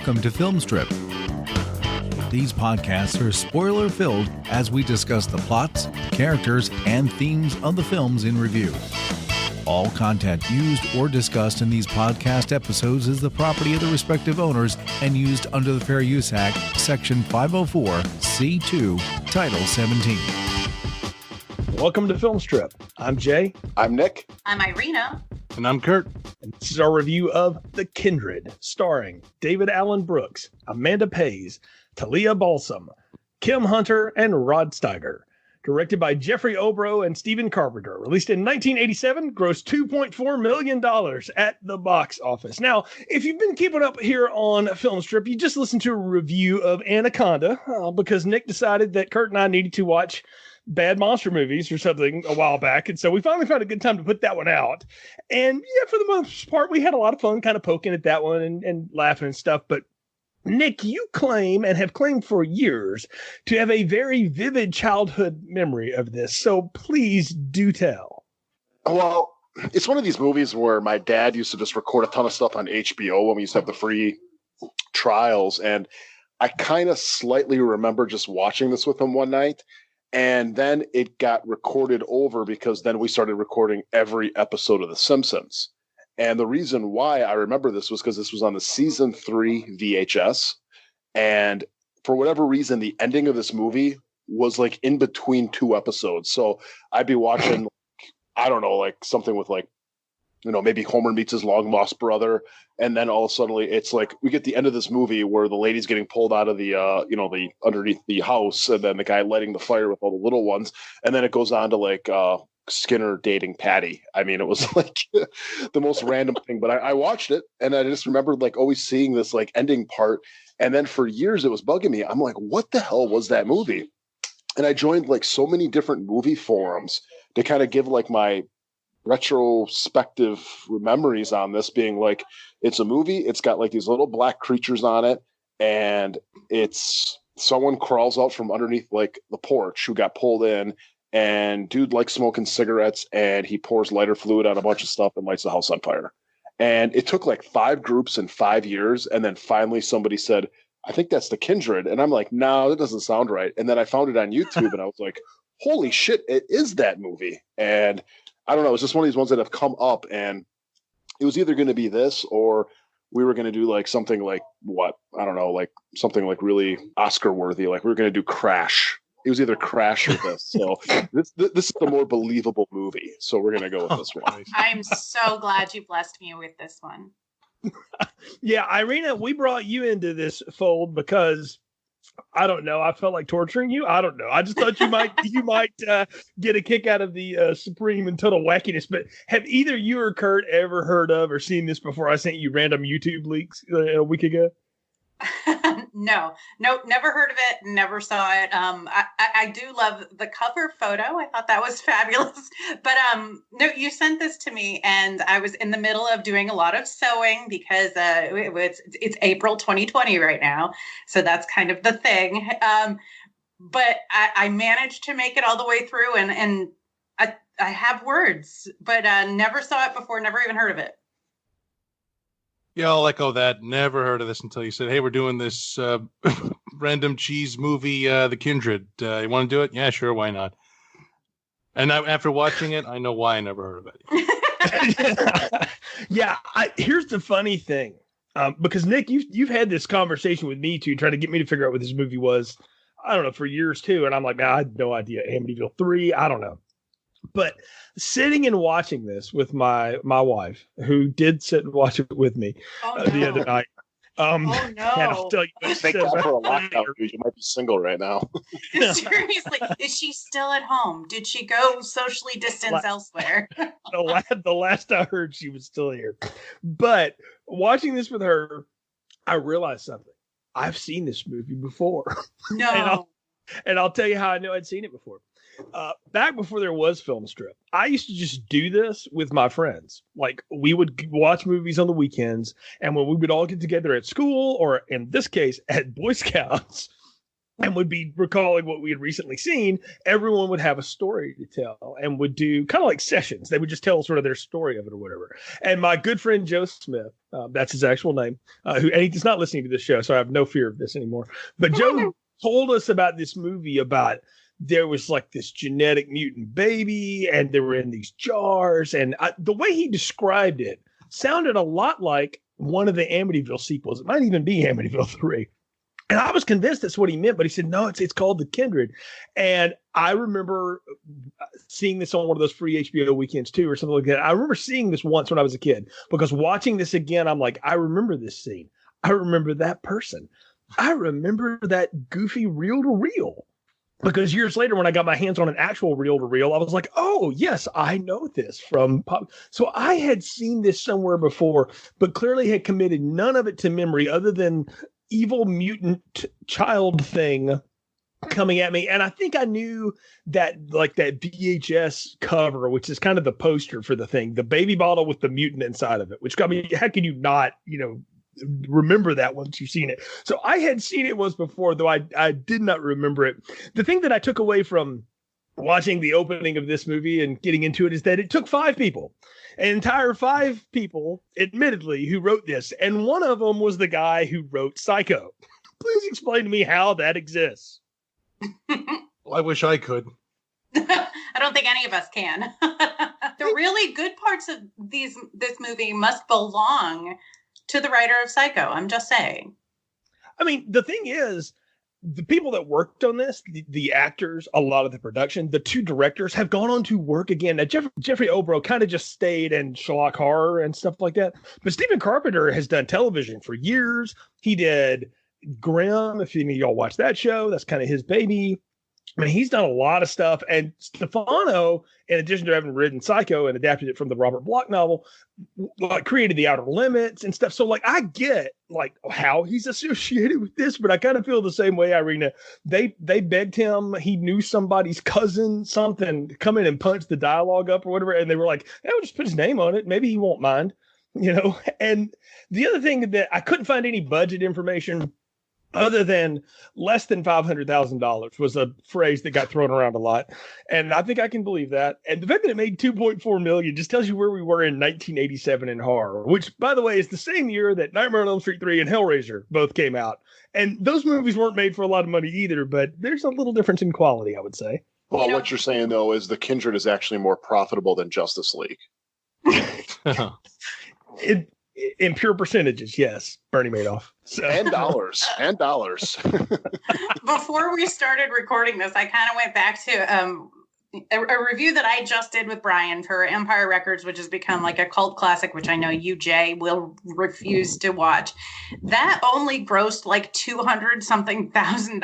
welcome to Film Strip. These podcasts are spoiler-filled as we discuss the plots, characters, and themes of the films in review. All content used or discussed in these podcast episodes is the property of the respective owners and used under the Fair Use Act, Section 504, C2, Title 17. Welcome to Film Strip. I'm Jay. I'm Nick. I'm Irina. And I'm Kurt. And this is our review of The Kindred, starring David Allen Brooks, Amanda Pays, Talia Balsam, Kim Hunter, and Rod Steiger. Directed by Jeffrey Obro and Stephen Carpenter. Released in 1987, grossed $2.4 million at the box office. Now, if you've been keeping up here on Film Strip, you just listened to a review of Anaconda because Nick decided that Kurt and I needed to watch bad monster movies or something a while back. And so we finally found a good time to put that one out. And yeah, for the most part, we had a lot of fun kind of poking at that one and laughing and stuff. But Nick, you claim and have claimed for years to have a very vivid childhood memory of this. So please do tell. Well, it's one of these movies where my dad used to just record a ton of stuff on HBO when we used to have the free trials. And I kind of slightly remember just watching this with him one night. And then it got recorded over because then we started recording every episode of The Simpsons. And the reason why I remember this was because this was on the season 3 VHS. And for whatever reason, the ending of this movie was like in between two episodes. So I'd be watching, I don't know, like something with like, you know, maybe Homer meets his long lost brother. And then all of a sudden it's like we get the end of this movie where the lady's getting pulled out of the, the underneath the house. And then the guy lighting the fire with all the little ones. And then it goes on to like Skinner dating Patty. I mean, it was like the most random thing. But I watched it and I just remembered like always seeing this like ending part. And then for years it was bugging me. I'm like, what the hell was that movie? And I joined like so many different movie forums to kind of give like my retrospective memories on this, being like, it's a movie, it's got like these little black creatures on it, and it's someone crawls out from underneath like the porch who got pulled in, and dude likes smoking cigarettes, and he pours lighter fluid on a bunch of stuff and lights the house on fire. And it took like 5 groups in 5 years, and then finally somebody said, I think that's The Kindred. And I'm like, no, that doesn't sound right. And then I found it on YouTube and I was like, holy shit, it is that movie. And I don't know. It's just one of these ones that have come up, and it was either going to be this or we were going to do like something like what? I don't know, like something like really Oscar worthy. Like we were going to do Crash. It was either Crash or this. So this is the more believable movie. So we're going to go with this one. I'm so glad you blessed me with this one. Yeah, Irina, we brought you into this fold because I don't know. I felt like torturing you. I don't know. I just thought you might get a kick out of the supreme and total wackiness. But have either you or Kurt ever heard of or seen this before? I sent you random YouTube links a week ago. No, never heard of it. Never saw it. I do love the cover photo. I thought that was fabulous. But no, you sent this to me, and I was in the middle of doing a lot of sewing because it's April 2020 right now, so that's kind of the thing. But I managed to make it all the way through, and I have words, but never saw it before. Never even heard of it. Yeah, I'll echo that. Never heard of this until you said, hey, we're doing this random cheese movie, The Kindred. You want to do it? Yeah, sure. Why not? And after watching it, I know why I never heard of it. Yeah. Here's the funny thing. Because Nick, you've had this conversation with me too, trying to get me to figure out what this movie was. I don't know, for years too. And I'm like, man, I had no idea. Amityville 3. I don't know. But sitting and watching this with my wife, who did sit and watch it with me the other night. Oh no! And I'll tell you, Thank God for a lockdown. You might be single right now. Seriously, is she still at home? Did she go socially distance elsewhere? The last I heard, she was still here. But watching this with her, I realized something. I've seen this movie before. No. And I'll tell you how I know I'd seen it before. Back before there was Film Strip, I used to just do this with my friends. Like we would watch movies on the weekends, and when we would all get together at school, or in this case at Boy Scouts, and would be recalling what we had recently seen, everyone would have a story to tell and would do kind of like sessions. They would just tell sort of their story of it or whatever. And my good friend Joe Smith, that's his actual name, and he's not listening to this show, so I have no fear of this anymore. But Joe told us about this movie about there was like this genetic mutant baby and they were in these jars. And the way he described it sounded a lot like one of the Amityville sequels. It might even be Amityville 3. And I was convinced that's what he meant, but he said, no, it's called The Kindred. And I remember seeing this on one of those free HBO weekends too, or something like that. I remember seeing this once when I was a kid, because watching this again, I'm like, I remember this scene. I remember that person. I remember that goofy reel-to-reel. Because years later, when I got my hands on an actual reel-to-reel, I was like, oh, yes, I know this from pop. So I had seen this somewhere before, but clearly had committed none of it to memory other than evil mutant child thing coming at me. And I think I knew that, like, that VHS cover, which is kind of the poster for the thing, the baby bottle with the mutant inside of it, which, I mean, how can you not, remember that once you've seen it? So I had seen it once before, though I did not remember it. The thing that I took away from watching the opening of this movie and getting into it is that it took 5 people, an entire 5 people, admittedly, who wrote this. And one of them was the guy who wrote Psycho. Please explain to me how that exists. Well, I wish I could. I don't think any of us can. The really good parts of this movie must belong to the writer of Psycho. I'm just saying. I mean, the thing is, the people that worked on this, the actors, a lot of the production, the 2 directors have gone on to work again. Now, Jeffrey Obro kind of just stayed in Sherlock Horror and stuff like that. But Stephen Carpenter has done television for years. He did Grimm. If any of y'all watch that show, that's kind of his baby. I mean, he's done a lot of stuff. And Stefano, in addition to having written Psycho and adapted it from the Robert Bloch novel, like created The Outer Limits and stuff. So, like, I get like how he's associated with this, but I kind of feel the same way, Irina. They begged him. He knew somebody's cousin, something, to come in and punch the dialogue up or whatever. And they were like, hey, we'll just put his name on it. Maybe he won't mind, And the other thing that I couldn't find any budget information other than less than $500,000 was a phrase that got thrown around a lot. And I think I can believe that. And the fact that it made $2.4 million just tells you where we were in 1987 in horror, which, by the way, is the same year that Nightmare on Elm Street 3 and Hellraiser both came out. And those movies weren't made for a lot of money either, but there's a little difference in quality, I would say. Well, what you're saying, though, is The Kindred is actually more profitable than Justice League. In pure percentages, yes, Bernie Madoff. So. And dollars. Before we started recording this, I kind of went back to a review that I just did with Brian for Empire Records, which has become like a cult classic, which I know you, Jay, will refuse to watch. That only grossed like $200-something thousand. And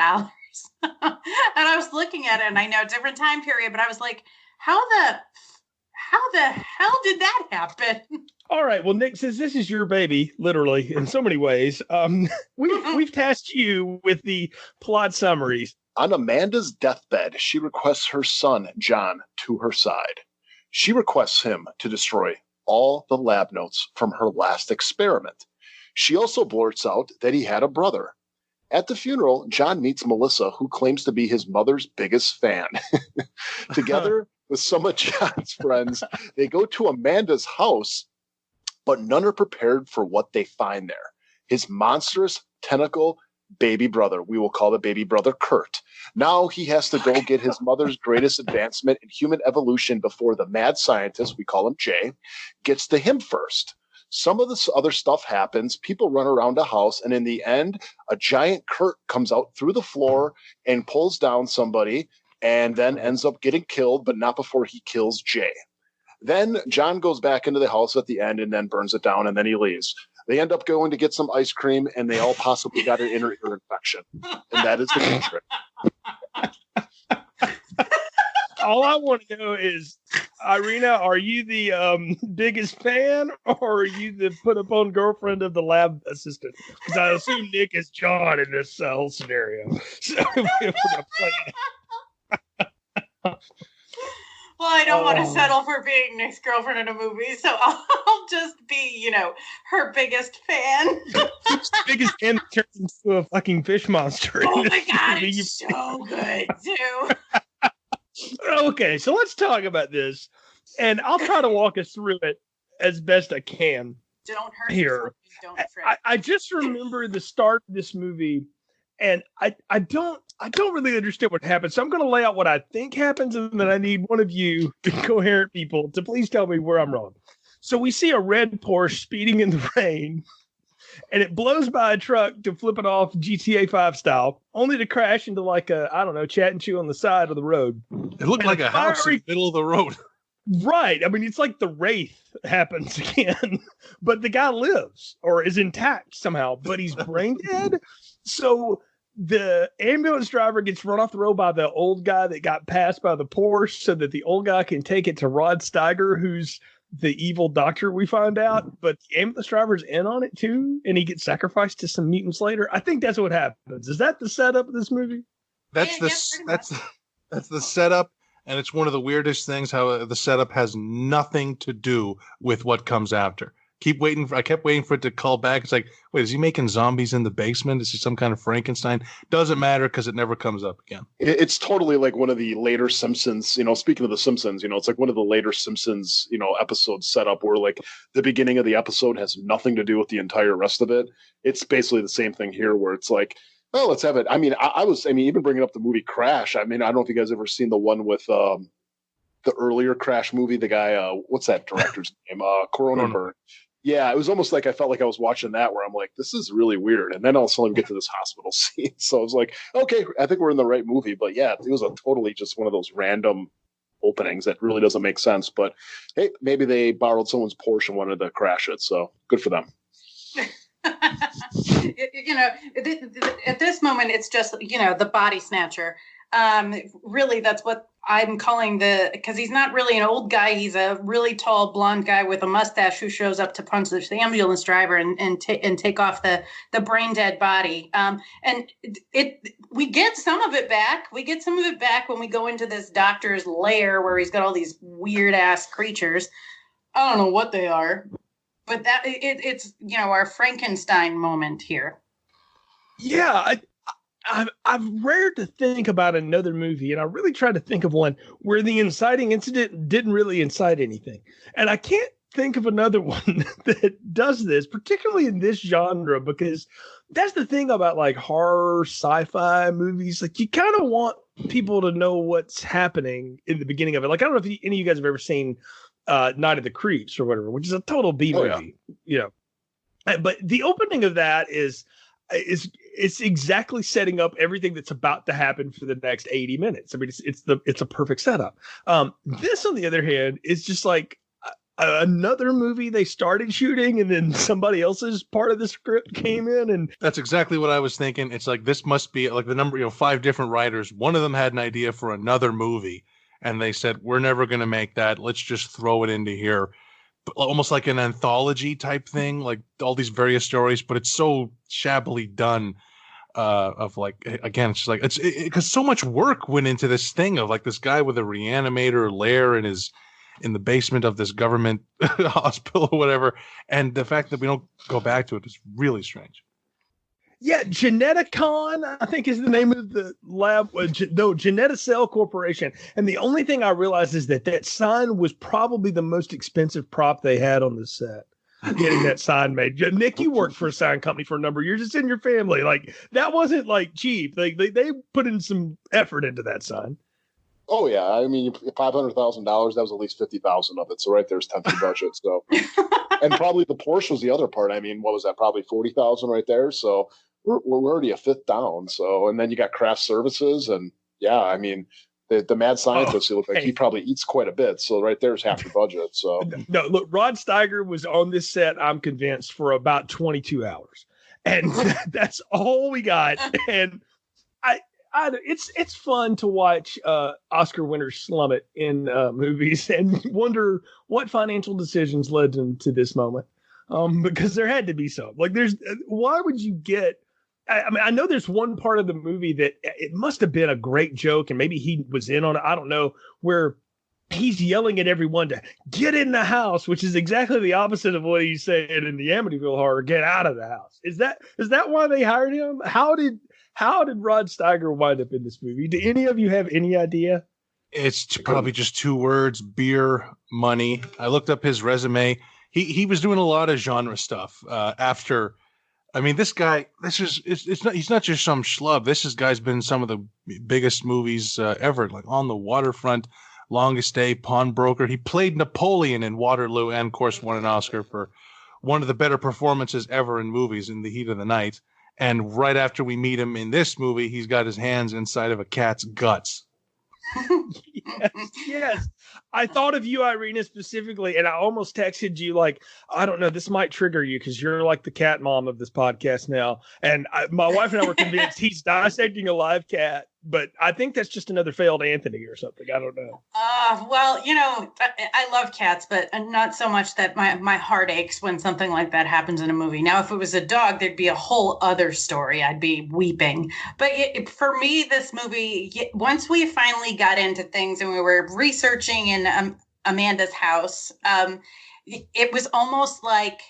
I was looking at it, and I know different time period, but I was like, how the hell did that happen? All right. Well, Nick, since this is your baby, literally, in so many ways, we've tasked you with the plot summaries. On Amanda's deathbed, she requests her son, John, to her side. She requests him to destroy all the lab notes from her last experiment. She also blurts out that he had a brother. At the funeral, John meets Melissa, who claims to be his mother's biggest fan. Together with some of John's friends, they go to Amanda's house, but none are prepared for what they find there. His monstrous tentacle baby brother. We will call the baby brother Kurt. Now he has to go get his mother's greatest advancement in human evolution before the mad scientist, we call him Jay, gets to him first. Some of this other stuff happens. People run around a house, and in the end, a giant Kurt comes out through the floor and pulls down somebody and then ends up getting killed, but not before he kills Jay. Then John goes back into the house at the end and then burns it down, and then he leaves. They end up going to get some ice cream, and they all possibly got an inner ear infection. And that is the Kindred. All I want to know is, Irina, are you the biggest fan, or are you the put-upon girlfriend of the lab assistant? Because I assume Nick is John in this whole scenario. So we're going to play it. Well, Well, I don't want to settle for being Nick's girlfriend in a movie, so I'll just be, her biggest fan. Biggest fan that turns into a fucking fish monster. Oh my God, it's so good, too. Okay, so let's talk about this, and I'll try to walk us through it as best I can. Don't hurt here. Don't fret. I just remember the start of this movie, and I don't really understand what happens. So I'm going to lay out what I think happens, and then I need one of you, coherent people, to please tell me where I'm wrong. So we see a red Porsche speeding in the rain, and it blows by a truck to flip it off GTA 5 style, only to crash into like a, I don't know, chat and chew on the side of the road. It looked like a house in the middle of the road. Right. I mean, it's like the Wraith happens again, but the guy lives or is intact somehow, but he's brain dead. So the ambulance driver gets run off the road by the old guy that got passed by the Porsche so that the old guy can take it to Rod Steiger, who's the evil doctor, we find out. But the ambulance driver's in on it too, and he gets sacrificed to some mutants later. I think that's what happens. Is that the setup of this movie? That's the setup. And it's one of the weirdest things how the setup has nothing to do with what comes after. I kept waiting for it to call back. It's like, wait, is he making zombies in the basement? Is he some kind of Frankenstein? Doesn't matter because it never comes up again. It's totally like one of the later Simpsons, speaking of the Simpsons, it's like one of the later Simpsons, episodes set up where like the beginning of the episode has nothing to do with the entire rest of it. It's basically the same thing here where it's like, oh, let's have it. I mean, even bringing up the movie Crash. I mean, I don't know if you guys ever seen the one with the earlier Crash movie. The guy, what's that director's name? Cronenberg. Yeah, it was almost like I felt like I was watching that where I'm like, this is really weird. And then all of a sudden we get to this hospital scene. So I was like, okay, I think we're in the right movie. But yeah, it was a totally just one of those random openings that really doesn't make sense. But hey, maybe they borrowed someone's Porsche and wanted to crash it. So good for them. At this moment, it's just, the body snatcher. Really, that's what I'm calling because he's not really an old guy. He's a really tall blonde guy with a mustache who shows up to punch the ambulance driver and take off the brain dead body. And we get some of it back. We get some of it back when we go into this doctor's lair where he's got all these weird ass creatures. I don't know what they are. But it's our Frankenstein moment here. Yeah, I've rare to think about another movie, and I really tried to think of one where the inciting incident didn't really incite anything. And I can't think of another one that does this, particularly in this genre, because that's the thing about like horror sci-fi movies. Like you kind of want people to know what's happening in the beginning of it. Like I don't know if any of you guys have ever seen Night of the Creeps or whatever, which is a total B movie, but the opening of that is it's exactly setting up everything that's about to happen for the next 80 minutes. I mean, it's a perfect setup. This, on the other hand, is just like another movie they started shooting and then somebody else's part of the script came in, and that's exactly what I was thinking. It's like this must be like the number, 5 different writers. One of them had an idea for another movie. And they said, we're never going to make that. Let's just throw it into here. Almost like an anthology type thing, like all these various stories, but it's so shabbily done. Of like, again, it's just like, because so much work went into this thing of like this guy with a reanimator lair in the basement of this government hospital or whatever. And the fact that we don't go back to it is really strange. Yeah, Geneticon, I think is the name of the lab. Geneticell Corporation. And the only thing I realized is that sign was probably the most expensive prop they had on the set. Getting that sign made. Nick, you worked for a sign company for a number of years. It's in your family. Like that wasn't like cheap. Like they put in some effort into that sign. Oh yeah, I mean $500,000. That was at least 50,000 of it. So right there's 10th the budget. So, and probably the Porsche was the other part. I mean, what was that? Probably 40,000 right there. So we're already a fifth down. So, and then you got craft services, and yeah, I mean the mad scientist. He looked like he probably eats quite a bit. So right there's half the budget. So no, look, Rod Steiger was on this set, I'm convinced, for about 22 hours, and that's all we got. And it's fun to watch Oscar winners slum it in movies and wonder what financial decisions led them to this moment. Because there had to be some. Like, why would you get? I mean, I know there's one part of the movie that it must have been a great joke, and maybe he was in on it. I don't know, where he's yelling at everyone to get in the house, which is exactly the opposite of what he said in the Amityville Horror, get out of the house. Is that why they hired him? How did Rod Steiger wind up in this movie? Do any of you have any idea? It's probably just 2 words: beer money. I looked up his resume. He was doing a lot of genre stuff after. I mean, this guy. He's not just some schlub. This guy's been in some of the biggest movies ever, like On the Waterfront, Longest Day, Pawnbroker. He played Napoleon in Waterloo, and of course won an Oscar for one of the better performances ever in movies, In the Heat of the Night. And right after we meet him in this movie, he's got his hands inside of a cat's guts. Yes. I thought of you, Irina, specifically, and I almost texted you like, I don't know, this might trigger you because you're like the cat mom of this podcast now. And my wife and I were convinced he's dissecting a live cat, but I think that's just another failed Anthony or something. I don't know. Well, I love cats, but not so much that my heart aches when something like that happens in a movie. Now, if it was a dog, there'd be a whole other story. I'd be weeping. But for me, this movie, once we finally got into things and we were researching in Amanda's house, it was almost like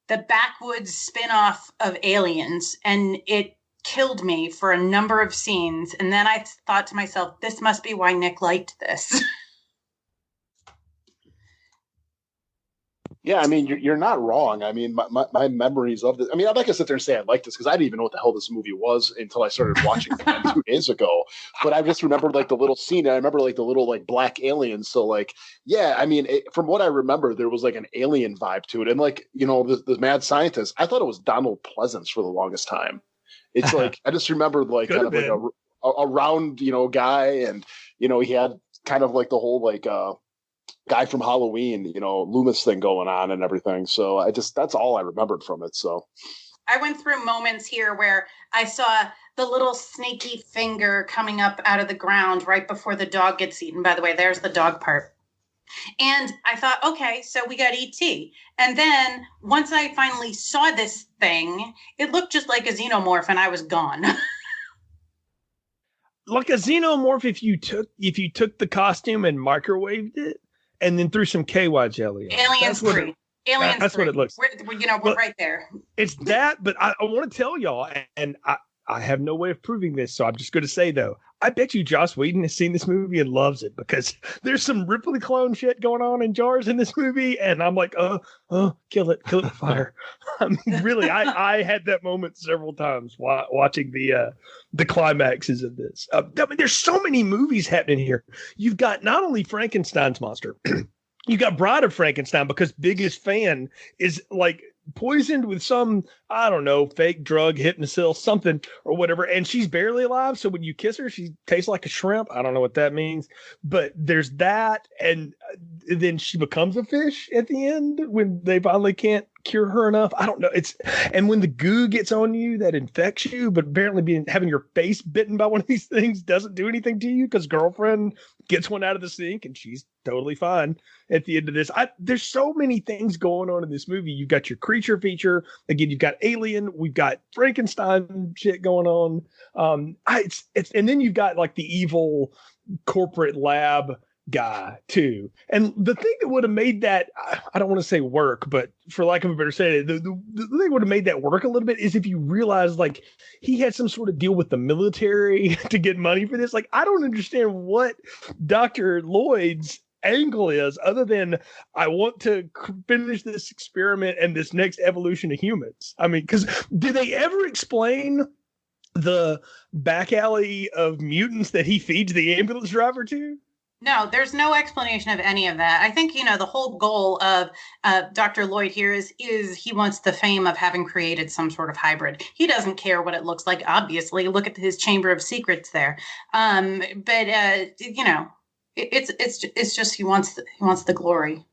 the backwoods spinoff of Aliens, and it killed me for a number of scenes. And then I thought to myself, this must be why Nick liked this. Yeah, I mean, you're not wrong. I mean, my memories of this. I mean, I'm not gonna sit there and say I like this because I didn't even know what the hell this movie was until I started watching it 2 days ago. But I just remembered like the little scene, and I remember like the little like black aliens. So like, yeah, I mean, from what I remember, there was like an alien vibe to it, and like the mad scientist. I thought it was Donald Pleasance for the longest time. It's like I just remembered like kind of like a round guy, and he had kind of like the whole like guy from Halloween, Loomis thing going on and everything. So that's all I remembered from it. So I went through moments here where I saw the little snaky finger coming up out of the ground right before the dog gets eaten. By the way, there's the dog part. And I thought, okay, so we got E.T. And then once I finally saw this thing, it looked just like a xenomorph and I was gone. Like a xenomorph if you took the costume and microwaved it and then threw some KY jelly on. Aliens 3. Aliens that's 3. What it looks like. We're right there. It's that, but I want to tell y'all, and I have no way of proving this, so I'm just going to say, though, I bet you Joss Whedon has seen this movie and loves it because there's some Ripley clone shit going on in jars in this movie, and I'm like, kill it with fire. I mean, really, I had that moment several times watching the climaxes of this. I mean, there's so many movies happening here. You've got not only Frankenstein's monster, you got Bride of Frankenstein because biggest fan is like poisoned with some, I don't know, fake drug, Hypnosil, something or whatever. And she's barely alive. So when you kiss her, she tastes like a shrimp. I don't know what that means, but there's that. And then she becomes a fish at the end when they finally can't cure her enough. I don't know. And when the goo gets on you, that infects you, but apparently having your face bitten by one of these things doesn't do anything to you because girlfriend gets one out of the sink and she's totally fine at the end of this. There's so many things going on in this movie. You've got your creature feature. Again, you've got Alien. We've got Frankenstein shit going on. And then you've got like the evil corporate lab guy too. And the thing that would have made that, I don't want to say work, but for lack of a better saying, the thing that would have made that work a little bit is if you realize like he had some sort of deal with the military to get money for this. Like, I don't understand what Dr. Lloyd's angle is other than I want to finish this experiment and this next evolution of humans. I mean, because did they ever explain the back alley of mutants that he feeds the ambulance driver to? No, there's no explanation of any of that. I think, the whole goal of Dr. Lloyd here is he wants the fame of having created some sort of hybrid. He doesn't care what it looks like, obviously. Look at his Chamber of Secrets there. It's just he wants the glory.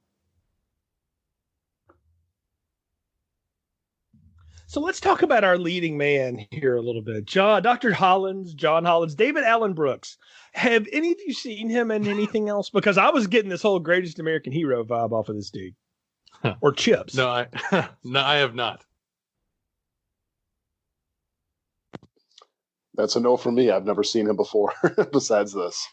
So let's talk about our leading man here a little bit. John Hollins, David Allen Brooks. Have any of you seen him in anything else? Because I was getting this whole Greatest American Hero vibe off of this dude. Or Chips. No, I have not. That's a no for me. I've never seen him before besides this.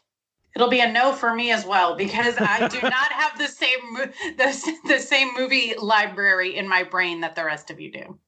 It'll be a no for me as well, because I do not have the same movie library in my brain that the rest of you do.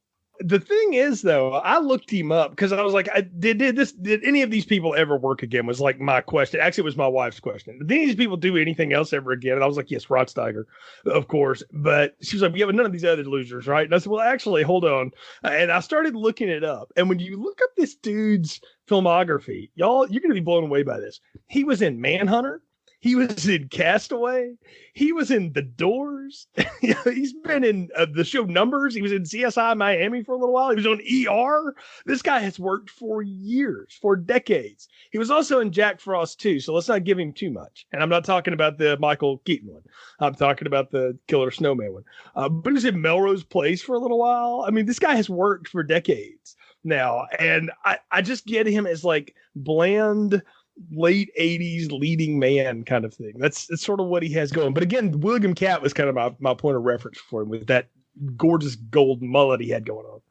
The thing is, though, I looked him up because I was like, did any of these people ever work again? Was like my question. Actually, it was my wife's question. Did any of these people do anything else ever again? And I was like, yes, Rod Steiger, of course. But she was like, yeah, but none of these other losers, right? And I said, well, actually, hold on. And I started looking it up. And when you look up this dude's filmography, y'all, you're going to be blown away by this. He was in Manhunter. He was in Castaway. He was in The Doors. He's been in the show Numbers. He was in CSI Miami for a little while. He was on ER. This guy has worked for years, for decades. He was also in Jack Frost too, so let's not give him too much. And I'm not talking about the Michael Keaton one. I'm talking about the Killer Snowman one. But he was in Melrose Place for a little while. I mean, this guy has worked for decades now. And I just get him as like bland, late 80s leading man kind of thing. That's sort of what he has going. But again, William Cat was kind of my point of reference for him with that gorgeous gold mullet he had going on.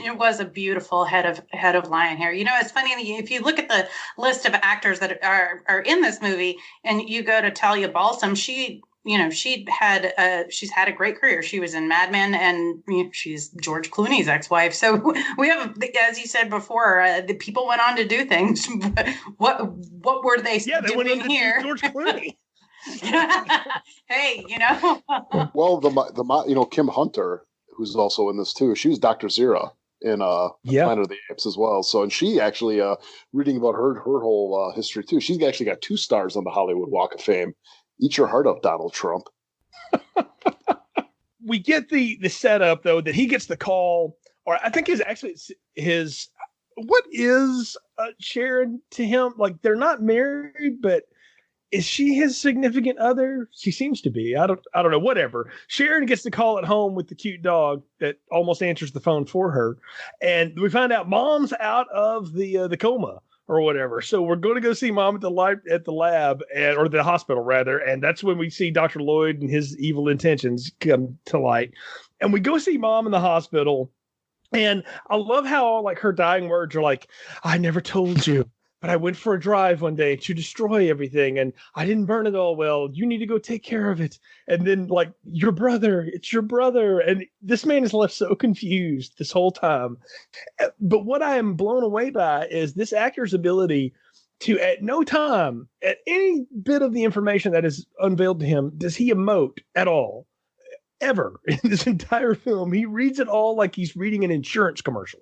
It was a beautiful head of lion hair. You know, it's funny, if you look at the list of actors that are in this movie and you go to Talia Balsam, she's had a great career. She was in Mad Men, and she's George Clooney's ex-wife. So we have, as you said before, the people went on to do things. What were they doing here? George Clooney. Hey, Well, Kim Hunter, who's also in this too, she was Dr. Zira in Planet of the Apes as well. So, and she actually, reading about her whole history too, she's actually got 2 stars on the Hollywood Walk of Fame. Eat your heart out, Donald Trump. We get the setup though that he gets the call, or I think his what is Sharon to him? Like, they're not married, but is she his significant other? She seems to be. I don't know. Whatever. Sharon gets the call at home with the cute dog that almost answers the phone for her, and we find out Mom's out of the coma or whatever. So we're going to go see Mom at the lab, or the hospital rather. And that's when we see Dr. Lloyd and his evil intentions come to light. And we go see Mom in the hospital. And I love how like her dying words are like, I never told you, but I went for a drive one day to destroy everything, and I didn't burn it all well. You need to go take care of it. And then like, it's your brother. And this man is left so confused this whole time. But what I am blown away by is this actor's ability to, at no time, at any bit of the information that is unveiled to him, does he emote at all, ever in this entire film. He reads it all like he's reading an insurance commercial.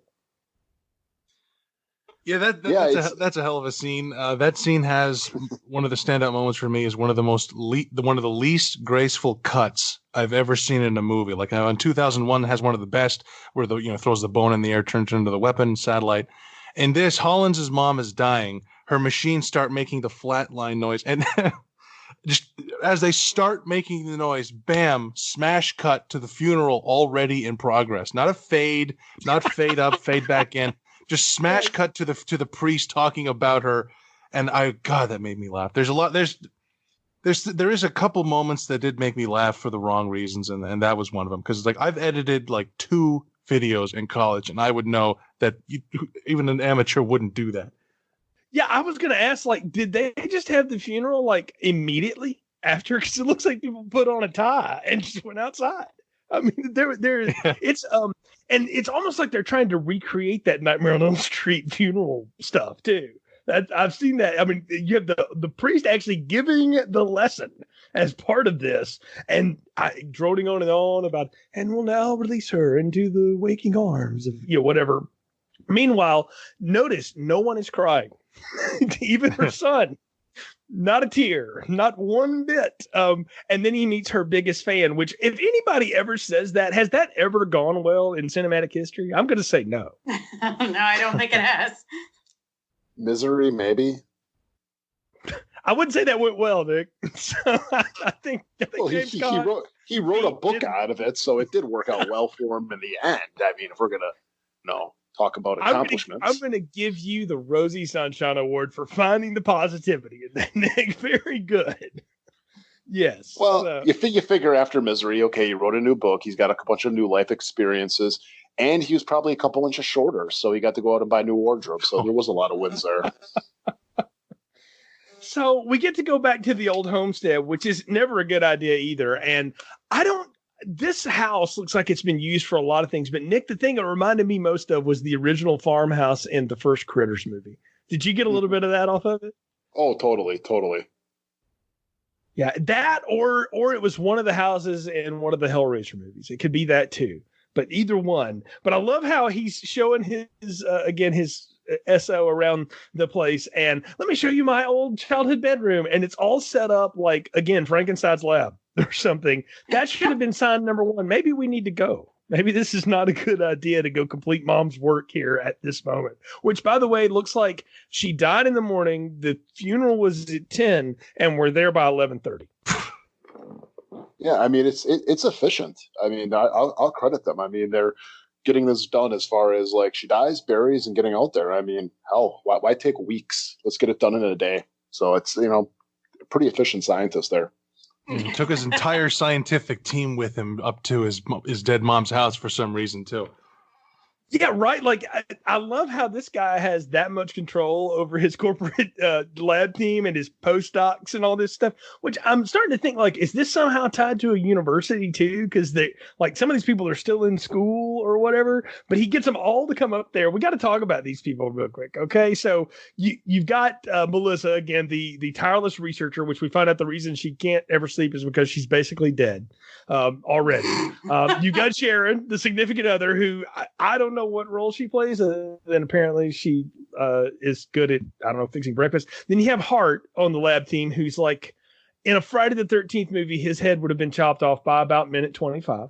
Yeah, that's a hell of a scene. That scene has one of the standout moments for me. Is one of the least graceful cuts I've ever seen in a movie. Like in 2001 has one of the best, where throws the bone in the air, turns it into the weapon satellite. In this, Hollins's mom is dying. Her machines start making the flatline noise, and just as they start making the noise, bam, smash cut to the funeral already in progress. Not a fade, not fade up, fade back in. Just smash cut to the priest talking about her, and that made me laugh. There is a couple moments that did make me laugh for the wrong reasons, and that was one of them. Because like I've edited like 2 videos in college, and I would know that even an amateur wouldn't do that. Yeah, I was gonna ask, like, did they just have the funeral like immediately after? Because it looks like people put on a tie and just went outside. I mean, it's and it's almost like they're trying to recreate that Nightmare on Elm Street funeral stuff too. I've seen that. I mean, you have the priest actually giving the lesson as part of this, and droning on and on about, and we'll now release her into the waking arms of whatever. Meanwhile, notice no one is crying, even her son. Not a tear, not one bit. And then he meets her biggest fan, which if anybody ever says that, has that ever gone well in cinematic history? I'm going to say no. No, I don't think it has. Misery, maybe. I wouldn't say that went well, Nick. So I think well, he wrote a book out of it, so it did work out well for him in the end. I mean, if we're going to, talk about accomplishments. I'm going to give you the Rosie Sunshine Award for finding the positivity in that, Nick. Very good. Yes. Well, you figure after Misery, okay, he wrote a new book. He's got a bunch of new life experiences, and he was probably a couple inches shorter, so he got to go out and buy new wardrobe. So there was a lot of wins there. So we get to go back to the old homestead, which is never a good idea either. And this house looks like it's been used for a lot of things. But Nick, the thing it reminded me most of was the original farmhouse in the first Critters movie. Did you get a little bit of that off of it? Oh, totally. Yeah, that or it was one of the houses in one of the Hellraiser movies. It could be that too, but either one. But I love how he's showing his SO around the place, and let me show you my old childhood bedroom, and it's all set up like, again, Frankenstein's lab or something. That should have been sign number one. Maybe we need to go. Maybe this is not a good idea to go complete mom's work here at this moment, which, by the way, looks like she died in the morning. The funeral was at 10 and we're there by 11:30. Yeah. I mean, it's efficient. I mean, I'll credit them. I mean, they're getting this done as far as like she dies, buries, and getting out there. I mean, hell, why take weeks? Let's get it done in a day. So it's, pretty efficient scientist there. He took his entire scientific team with him up to his dead mom's house for some reason too. Yeah, right. Like, I love how this guy has that much control over his corporate lab team and his postdocs and all this stuff, which I'm starting to think, like, is this somehow tied to a university too? Because some of these people are still in school or whatever, but he gets them all to come up there. We got to talk about these people real quick. Okay. So you've got Melissa, again, the tireless researcher, which we find out the reason she can't ever sleep is because she's basically dead already. You got Sharon, the significant other, who I don't know what role she plays, and apparently she is good at, I don't know, fixing breakfast. Then you have Hart on the lab team, who's like, in a Friday the 13th movie, his head would have been chopped off by about minute 25.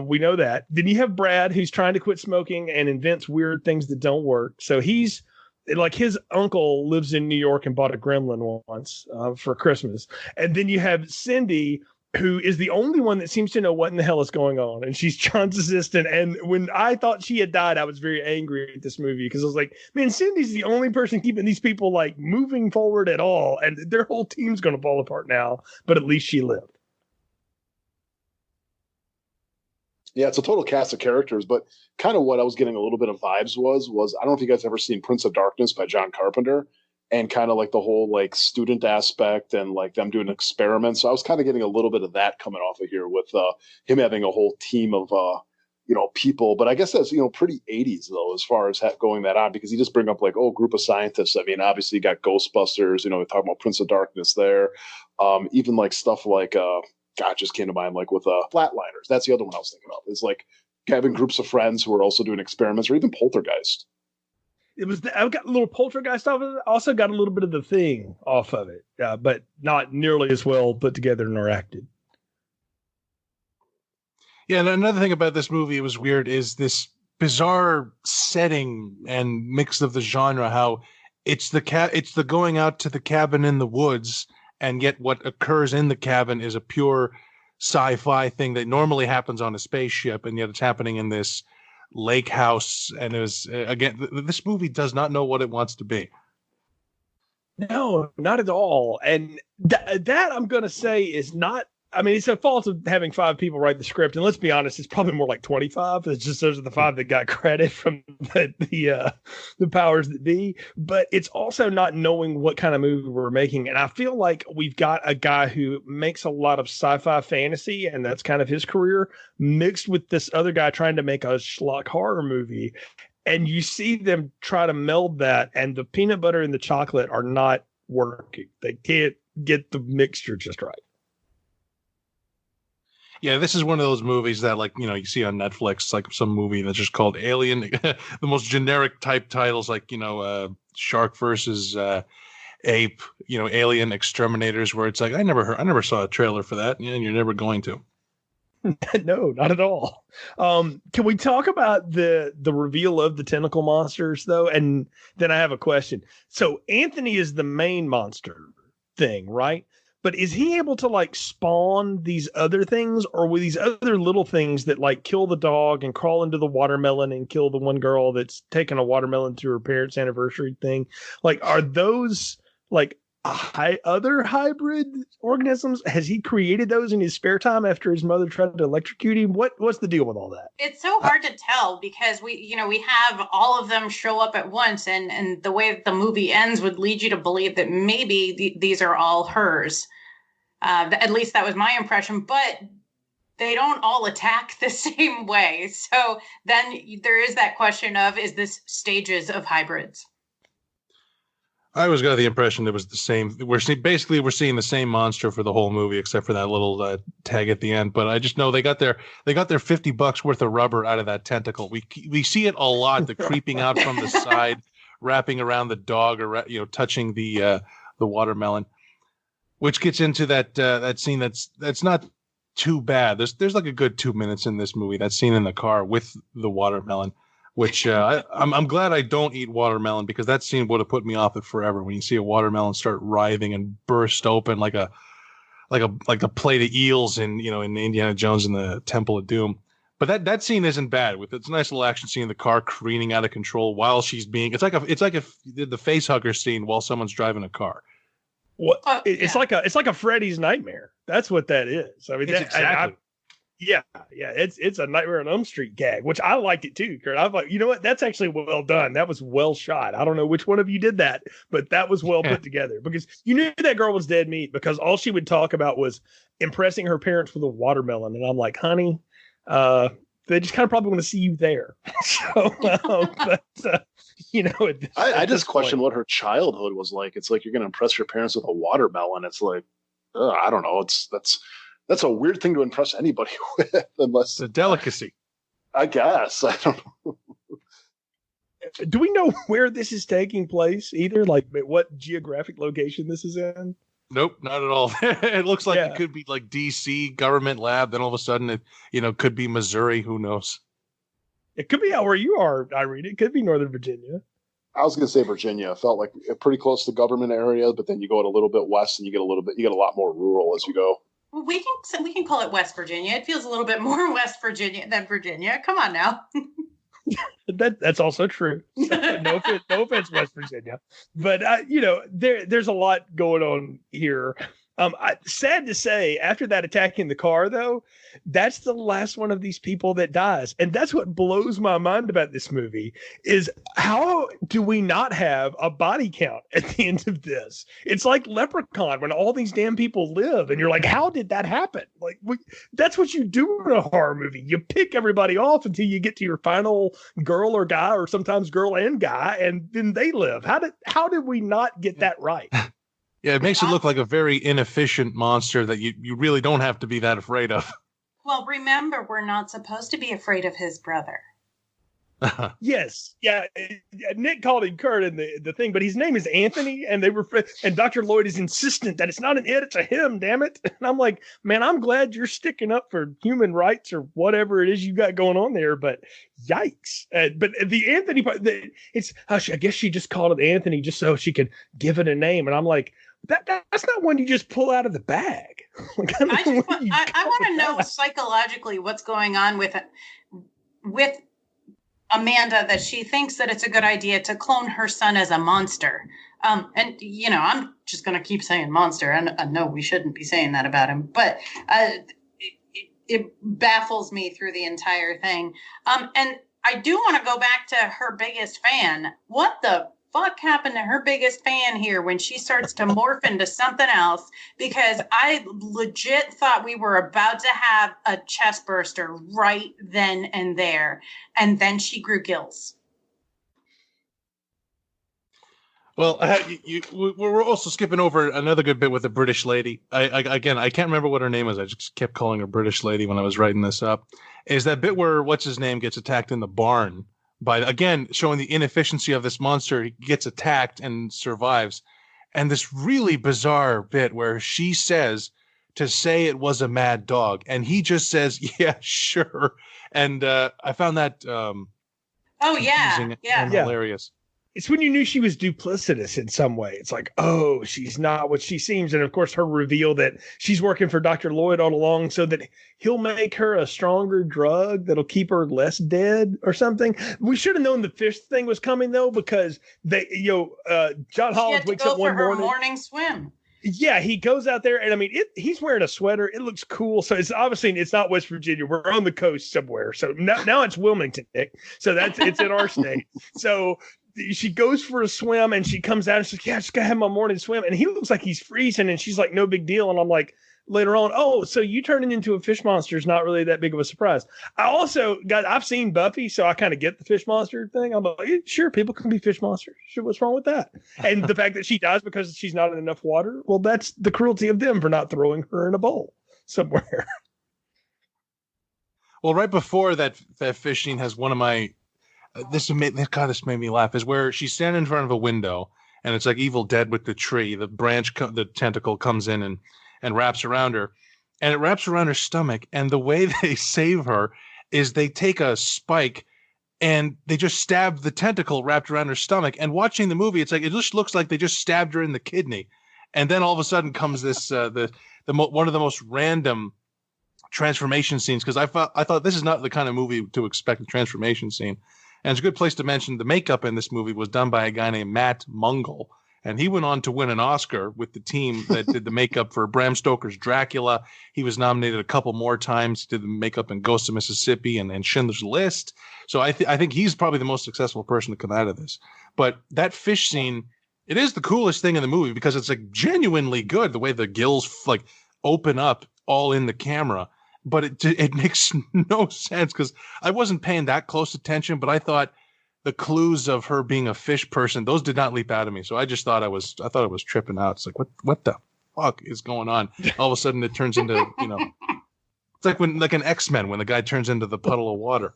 We know that. Then you have Brad, who's trying to quit smoking and invents weird things that don't work. So he's like, his uncle lives in New York and bought a gremlin once for Christmas. And then you have Cindy, who is the only one that seems to know what in the hell is going on. And she's John's assistant. And when I thought she had died, I was very angry at this movie because I was like, man, Cindy's the only person keeping these people like moving forward at all. And their whole team's going to fall apart now, but at least she lived. Yeah, it's a total cast of characters, but kind of what I was getting a little bit of vibes was I don't know if you guys ever seen Prince of Darkness by John Carpenter. And kind of like the whole like student aspect and like them doing experiments. So I was kind of getting a little bit of that coming off of here with him having a whole team of people. But I guess that's pretty 80s though, as far as going that on, because you just bring up like, group of scientists. I mean, obviously you got Ghostbusters. We're talking about Prince of Darkness there. Even like stuff like just came to mind like with Flatliners. That's the other one I was thinking of. It's like having groups of friends who are also doing experiments, or even Poltergeist. I've got a little Poltergeist off of it. Also got a little bit of The Thing off of it, but not nearly as well put together nor acted. Yeah, and another thing about this movie, it was weird, is this bizarre setting and mix of the genre. How it's the going out to the cabin in the woods, and yet what occurs in the cabin is a pure sci-fi thing that normally happens on a spaceship, and yet it's happening in this lake house. And it was, again, this movie does not know what it wants to be. No, not at all. And that I'm going to say is not, I mean, it's a fault of having 5 people write the script. And let's be honest, it's probably more like 25. It's just those are the 5 that got credit from the powers that be. But it's also not knowing what kind of movie we're making. And I feel like we've got a guy who makes a lot of sci-fi fantasy, and that's kind of his career, mixed with this other guy trying to make a schlock horror movie. And you see them try to meld that, and the peanut butter and the chocolate are not working. They can't get the mixture just right. Yeah, this is one of those movies that, like, you see on Netflix, like some movie that's just called Alien, the most generic type titles, like, Shark versus Ape, Alien Exterminators, where it's like, I never saw a trailer for that, and you're never going to. No, not at all. Can we talk about the reveal of the tentacle monsters, though? And then I have a question. So Anthony is the main monster thing, right? But is he able to like spawn these other things, or with these other little things that like kill the dog and crawl into the watermelon and kill the one girl that's taking a watermelon to her parents' anniversary thing? Like, are those like other hybrid organisms? Has he created those in his spare time after his mother tried to electrocute him? What's the deal with all that? It's so hard to tell because we have all of them show up at once, and the way that the movie ends would lead you to believe that maybe these are all hers. At least that was my impression, but they don't all attack the same way. So then there is that question of, is this stages of hybrids? I always got the impression it was the same. We're seeing the same monster for the whole movie, except for that little tag at the end. But I just know they got their $50 worth of rubber out of that tentacle. We see it a lot. The creeping out from the side, wrapping around the dog, or touching the watermelon, which gets into that scene that's not too bad. There's like a good 2 minutes in this movie. That scene in the car with the watermelon. Which I'm glad I don't eat watermelon, because that scene would have put me off it forever. When you see a watermelon start writhing and burst open like a plate of eels in Indiana Jones and the Temple of Doom. But that scene isn't bad. With its nice little action scene, the car careening out of control while she's being. It's like if you did the face hugger scene while someone's driving a car. What? It's like a Freddy's nightmare. That's what that is. I mean, exactly. Yeah, it's a Nightmare on Elm Street gag, which I liked it too, Kurt. I'm like, you know what? That's actually well done. That was well shot. I don't know which one of you did that, but that was well put together, because you knew that girl was dead meat, because all she would talk about was impressing her parents with a watermelon. And I'm like, honey, they just kind of probably want to see you there. So, I just question what her childhood was like. It's like, you're going to impress your parents with a watermelon. It's like, I don't know. That's a weird thing to impress anybody with, unless it's a delicacy. I guess. I don't know. Do we know where this is taking place either? Like what geographic location this is in? Nope, not at all. It looks like it could be like DC government lab. Then all of a sudden it could be Missouri. Who knows? It could be out where you are, Irene. It could be Northern Virginia. I was going to say Virginia. It felt like pretty close to the government area, but then you go a little bit west and you get a lot more rural as you go. Well, we can call it West Virginia. It feels a little bit more West Virginia than Virginia. Come on now. That's also true. No offense, West Virginia, but there's a lot going on here. Sad to say, after that attack in the car, though, that's the last one of these people that dies. And that's what blows my mind about this movie, is how do we not have a body count at the end of this? It's like Leprechaun, when all these damn people live, and you're like, how did that happen? Like, that's what you do in a horror movie. You pick everybody off until you get to your final girl or guy, or sometimes girl and guy, and then they live. How did we not get that right? Yeah, it makes it look like a very inefficient monster that you really don't have to be that afraid of. Well, remember, we're not supposed to be afraid of his brother. Yes. Yeah. Nick called him Kurt in the thing, but his name is Anthony, and and Dr. Lloyd is insistent that it's not an it, it's a him, damn it. And I'm like, man, I'm glad you're sticking up for human rights or whatever it is you got going on there, but yikes. But the Anthony part, I guess she just called it Anthony just so she could give it a name. And I'm like, that's not one you just pull out of the bag. Like, I want to know psychologically what's going on with Amanda, that she thinks that it's a good idea to clone her son as a monster. And I'm just going to keep saying monster. And I know we shouldn't be saying that about him, but it baffles me through the entire thing. And I do want to go back to her biggest fan. What the fuck happened to her biggest fan here when she starts to morph into something else? Because I legit thought we were about to have a chest burster right then and there. And then she grew gills. Well, we're also skipping over another good bit with the British lady. I can't remember what her name was. I just kept calling her British lady when I was writing this up. Is that bit where what's-his-name gets attacked in the barn? By, again, showing the inefficiency of this monster. He gets attacked and survives. And this really bizarre bit where she says to say it was a mad dog. And he just says, yeah, sure. And I found that yeah. hilarious. it's when you knew she was duplicitous in some way. It's like, oh, she's not what she seems. And of course, her reveal that she's working for Dr. Lloyd all along so that he'll make her a stronger drug that'll keep her less dead or something. We should have known the fish thing was coming though, because John Holland wakes up one morning swim. Yeah, he goes out there, and I mean, he's wearing a sweater. It looks cool. So it's obviously it's not West Virginia. We're on the coast somewhere. So now it's Wilmington, Nick. So it's in our state. So she goes for a swim, and she comes out and she's like, "Yeah, I just gotta have my morning swim." And he looks like he's freezing, and she's like, "No big deal." And I'm like, later on, oh, so you turning into a fish monster is not really that big of a surprise. I've seen Buffy, so I kind of get the fish monster thing. I'm like, sure, people can be fish monsters. Sure, what's wrong with that? And the fact that she dies because she's not in enough water, well, that's the cruelty of them for not throwing her in a bowl somewhere. Well, right before that fish scene has one of my this made me laugh, is where she's standing in front of a window, and it's like Evil Dead with the tree. The branch, the tentacle comes in and wraps around her, and it wraps around her stomach. And the way they save her is they take a spike and they just stab the tentacle wrapped around her stomach. And watching the movie, it's like, it just looks like they just stabbed her in the kidney. And then all of a sudden comes this, one of the most random transformation scenes. Cause I thought this is not the kind of movie to expect a transformation scene. And it's a good place to mention the makeup in this movie was done by a guy named Matt Mungle. And he went on to win an Oscar with the team that did the makeup for Bram Stoker's Dracula. He was nominated a couple more times. He did the makeup in Ghost of Mississippi and Schindler's List. So I think he's probably the most successful person to come out of this. But that fish scene, it is the coolest thing in the movie because it's like genuinely good. The way the gills like open up all in the camera. But it makes no sense because I wasn't paying that close attention, but I thought the clues of her being a fish person, those did not leap out of me. So I just thought I thought it was tripping out. It's like, what the fuck is going on? All of a sudden it turns into, it's like like an X-Men when the guy turns into the puddle of water.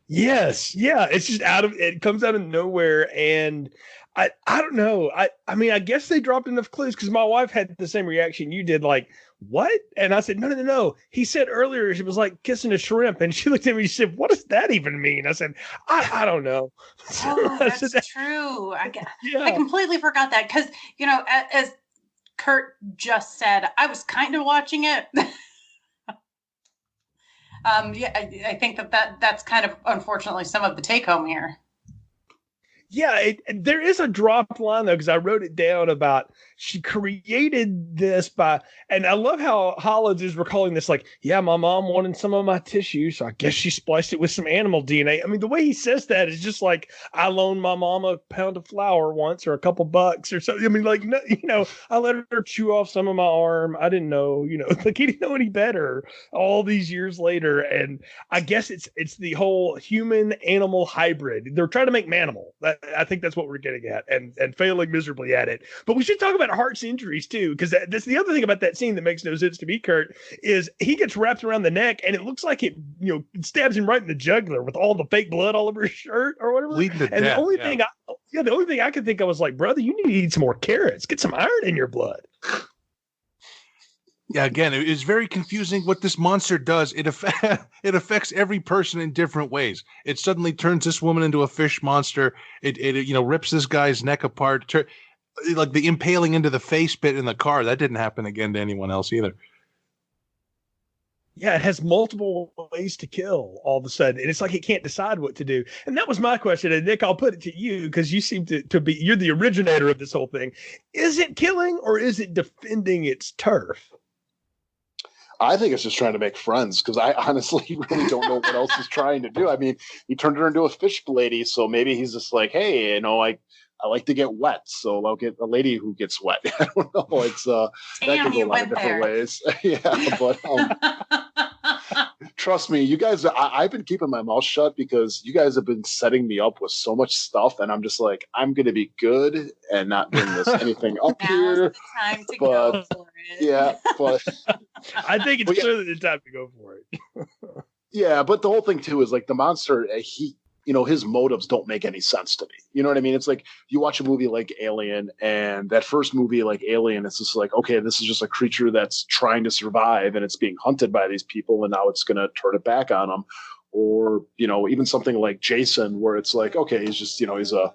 Yes. Yeah. It's just it comes out of nowhere. And I don't know. I mean, I guess they dropped enough clues because my wife had the same reaction you did. Like, what? And I said, no. He said earlier it was like kissing a shrimp. And she looked at me and she said, what does that even mean? I said, I don't know. Oh, that's true. I completely forgot that because, as Kurt just said, I was kind of watching it. I think that's kind of, unfortunately, some of the take home here. Yeah, there is a drop line, though, because I wrote it down about she created this and I love how Hollins is recalling this, like, yeah, my mom wanted some of my tissue, so I guess she spliced it with some animal DNA. I mean, the way he says that is just like, I loaned my mom a pound of flour once or a couple bucks or something. I mean, like, I let her chew off some of my arm. I didn't know, like he didn't know any better all these years later. And I guess it's the whole human animal hybrid. They're trying to make Manimal. I think that's what we're getting at and failing miserably at it. But we should talk about Hart's injuries too, because that's the other thing about that scene that makes no sense to me, Kurt, is he gets wrapped around the neck and it looks like it stabs him right in the jugular with all the fake blood all over his shirt or whatever. And the only thing I could think of was like, brother, you need to eat some more carrots, get some iron in your blood. Yeah, again, it is very confusing what this monster does. It affects every person in different ways. It suddenly turns this woman into a fish monster. It rips this guy's neck apart. Like the impaling into the face bit in the car, that didn't happen again to anyone else either. Yeah, it has multiple ways to kill all of a sudden. And it's like it can't decide what to do. And that was my question. And Nick, I'll put it to you because you seem to be, you're the originator of this whole thing. Is it killing or is it defending its turf? I think it's just trying to make friends because I honestly really don't know what else he's trying to do. I mean, he turned her into a fish lady, so maybe he's just like, hey, I like to get wet, so I'll get a lady who gets wet. I don't know. It's that can go a lot of different ways. Yeah, but trust me, you guys, I've been keeping my mouth shut because you guys have been setting me up with so much stuff, and I'm just like, I'm going to be good and not bring anything up here. Now's the time to go for it. Yeah, but I think it's clearly the time to go for it. Yeah, but the whole thing too is like the monster, his motives don't make any sense to me. You know what I mean? It's like you watch a movie like Alien, and that first movie like Alien, it's just like, okay, this is just a creature that's trying to survive and it's being hunted by these people and now it's going to turn it back on them. Or, even something like Jason where it's like, okay, he's just, he's a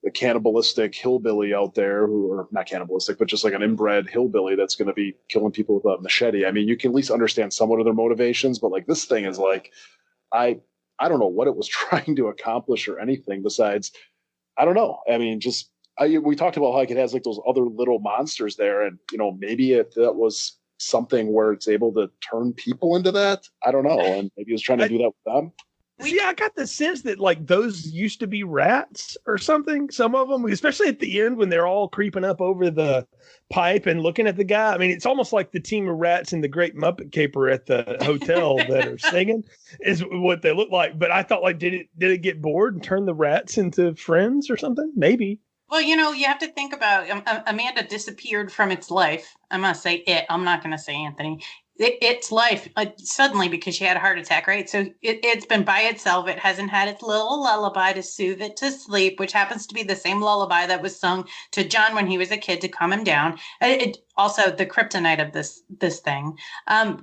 the cannibalistic hillbilly out there or not cannibalistic, but just like an inbred hillbilly that's going to be killing people with a machete. I mean, you can at least understand somewhat of their motivations, but like this thing is like, I don't know what it was trying to accomplish or anything besides, I don't know. I mean, we talked about how like it has like those other little monsters there, and maybe that was something where it's able to turn people into that. I don't know, and maybe it was trying to do that with them. Yeah, I got the sense that like those used to be rats or something. Some of them, especially at the end when they're all creeping up over the pipe and looking at the guy. I mean, it's almost like the team of rats in the Great Muppet Caper at the hotel that are singing is what they look like. But I thought, like, did it get bored and turn the rats into friends or something? Maybe. Well, you have to think about Amanda disappeared from its life. I'm going to say it. I'm not going to say Anthony. Its life suddenly because she had a heart attack, right? So it's been by itself. It hasn't had its little lullaby to soothe it to sleep, which happens to be the same lullaby that was sung to John when he was a kid to calm him down. Also the kryptonite of this thing.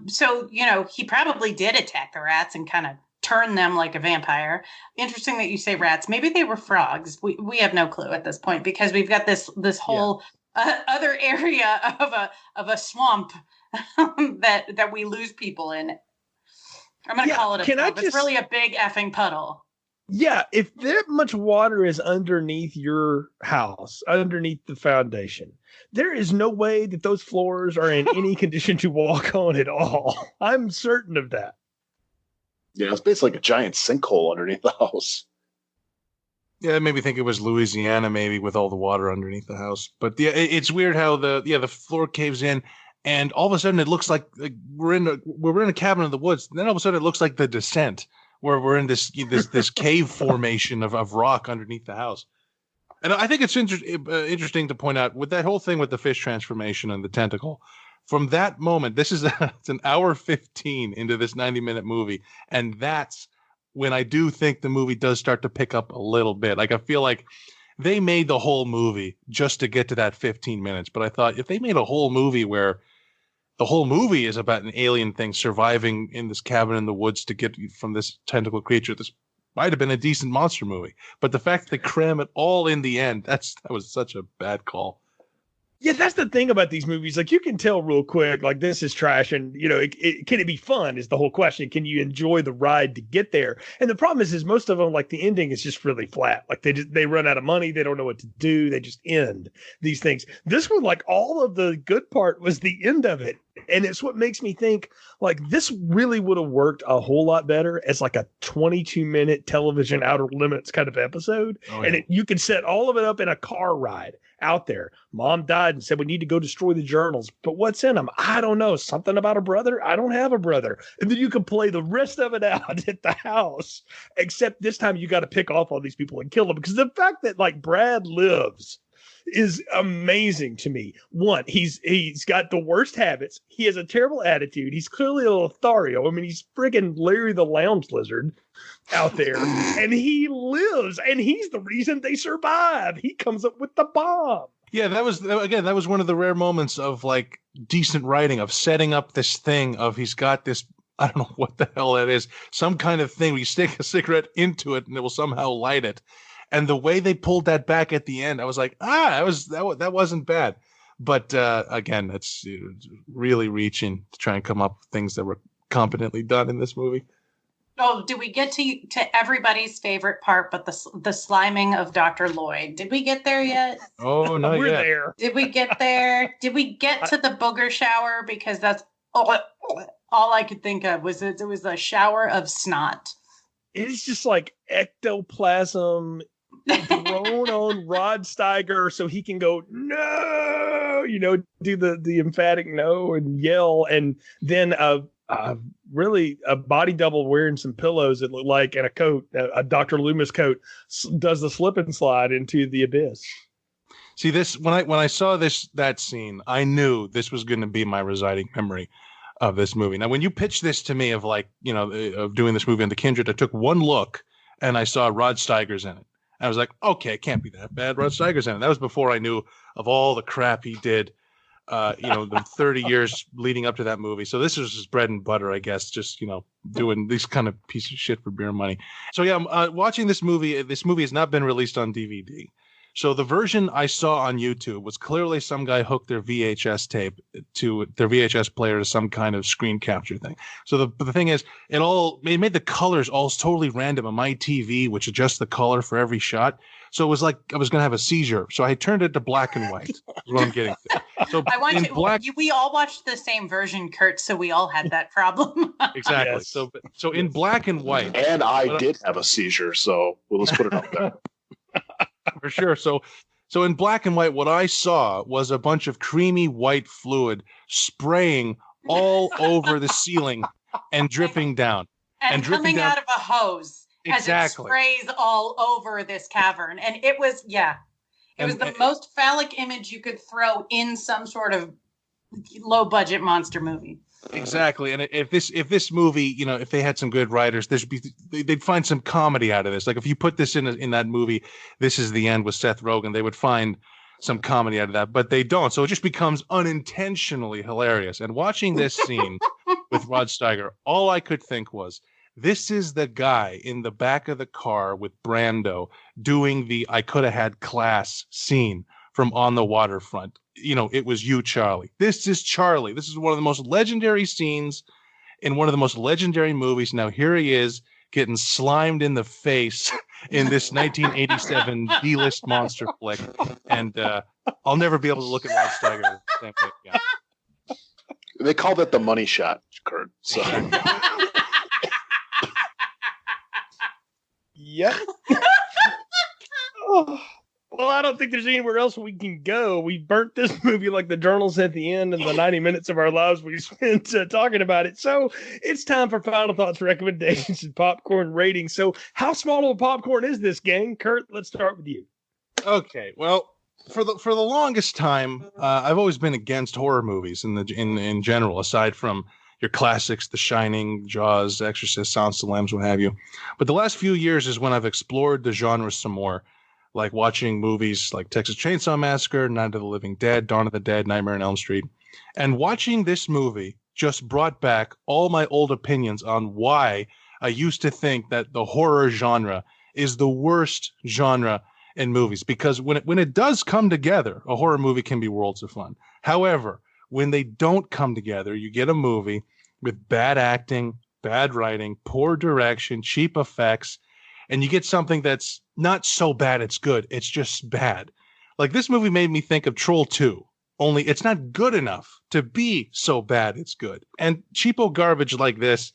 So he probably did attack the rats and kind of turn them like a vampire. Interesting that you say rats. Maybe they were frogs. We have no clue at this point because we've got this whole other area of a swamp that we lose people in. I'm going to call it a swamp. It's really a big effing puddle. Yeah, if that much water is underneath your house, underneath the foundation, there is no way that those floors are in any condition to walk on at all. I'm certain of that. Yeah, it's basically like a giant sinkhole underneath the house. Yeah, it made me think it was Louisiana, maybe, with all the water underneath the house. But yeah, it's weird how the floor caves in. And all of a sudden, it looks like we're in a cabin in the woods. And then all of a sudden, it looks like The Descent, where we're in this cave formation of rock underneath the house. And I think it's interesting to point out with that whole thing with the fish transformation and the tentacle. From that moment, it's an hour 15 into this 90-minute movie, and that's when I do think the movie does start to pick up a little bit. Like I feel like they made the whole movie just to get to that 15 minutes. But I thought if they made a whole movie where the whole movie is about an alien thing surviving in this cabin in the woods to get from this tentacle creature, this might have been a decent monster movie. But the fact that they cram it all in the end, that was such a bad call. Yeah, that's the thing about these movies. Like, you can tell real quick, like, this is trash. And, can it be fun is the whole question. Can you enjoy the ride to get there? And the problem is most of them, like, the ending is just really flat. Like, they run out of money. They don't know what to do. They just end these things. This one, like, all of the good part was the end of it. And it's what makes me think, like, this really would have worked a whole lot better as, like, a 22-minute television Outer Limits kind of episode. Oh, yeah. And you could set all of it up in a car ride out there. Mom died and said, we need to go destroy the journals. But what's in them? I don't know. Something about a brother? I don't have a brother. And then you can play the rest of it out at the house. Except this time you got to pick off all these people and kill them. Because the fact that, like, Brad lives is amazing to me. One, he's got the worst habits. He has a terrible attitude. He's clearly a Lothario. I mean, he's friggin' Larry the Lounge Lizard out there. And he lives. And he's the reason they survive. He comes up with the bomb. Yeah, that was one of the rare moments of, like, decent writing, of setting up this thing of he's got this, I don't know what the hell that is, some kind of thing where you stick a cigarette into it and it will somehow light it. And the way they pulled that back at the end, I was like, that wasn't bad. But again, it's really reaching to try and come up with things that were competently done in this movie. Oh, did we get to everybody's favorite part, but the sliming of Dr. Lloyd? Did we get there yet? Oh, not We're yet. there. Did we get there? Did we get to the booger shower? Because that's all I could think of was it was a shower of snot. It's just like ectoplasm thrown on Rod Steiger so he can go, no, do the emphatic no and yell. And then really a body double wearing some pillows that look like, and a coat, a Dr. Loomis coat, does the slip and slide into the abyss. See, this when I saw that scene, I knew this was going to be my residing memory of this movie. Now, when you pitched this to me of of doing this movie on the Kindred, I took one look and I saw Rod Steiger's in it. I was like, okay, it can't be that bad. Rod Steiger's in it. That was before I knew of all the crap he did, the 30 years leading up to that movie. So this was his bread and butter, I guess, just, doing these kind of pieces of shit for beer money. So yeah, I'm watching this movie. This movie has not been released on DVD. So the version I saw on YouTube was clearly some guy hooked their VHS tape to their VHS player to some kind of screen capture thing. So the thing is, it made the colors all totally random on my TV, which adjusts the color for every shot. So it was like I was going to have a seizure. So I turned it to black and white. Is what I'm getting to. So we all watched the same version, Kurt, so we all had that problem. Exactly. Yes. So in black and white. And I did have a seizure, so let's put it up there. For sure. So in black and white, what I saw was a bunch of creamy white fluid spraying all over the ceiling and dripping down. And coming out of a hose as it sprays all over this cavern. And it was, it was the most phallic image you could throw in some sort of low-budget monster movie. Exactly. And if this movie, if they had some good writers, they'd find some comedy out of this. Like if you put this in that movie, This Is the End with Seth Rogen, they would find some comedy out of that, but they don't. So it just becomes unintentionally hilarious. And watching this scene with Rod Steiger, all I could think was, this is the guy in the back of the car with Brando doing the I could have had class scene from On the Waterfront. It was you, Charlie. This is Charlie. This is one of the most legendary scenes in one of the most legendary movies. Now here he is getting slimed in the face in this 1987 D-list monster flick. And I'll never be able to look at Rod Steiger the same way again. They call that the money shot, Kurt. So. Yep. Well, I don't think there's anywhere else we can go. We burnt this movie like the journals at the end and the 90 minutes of our lives we spent talking about it. So it's time for final thoughts, recommendations, and popcorn ratings. So how small of a popcorn is this, gang? Kurt, let's start with you. Okay. Well, for the longest time, I've always been against horror movies in general, aside from your classics, The Shining, Jaws, Exorcist, Silence of the Lambs, what have you. But the last few years is when I've explored the genre some more. Like watching movies like Texas Chainsaw Massacre, Night of the Living Dead, Dawn of the Dead, Nightmare on Elm Street. And watching this movie just brought back all my old opinions on why I used to think that the horror genre is the worst genre in movies. Because when it does come together, a horror movie can be worlds of fun. However, when they don't come together, you get a movie with bad acting, bad writing, poor direction, cheap effects, and you get something that's not so bad it's good. It's just bad. Like this movie made me think of Troll 2, only it's not good enough to be so bad it's good. And cheapo garbage like this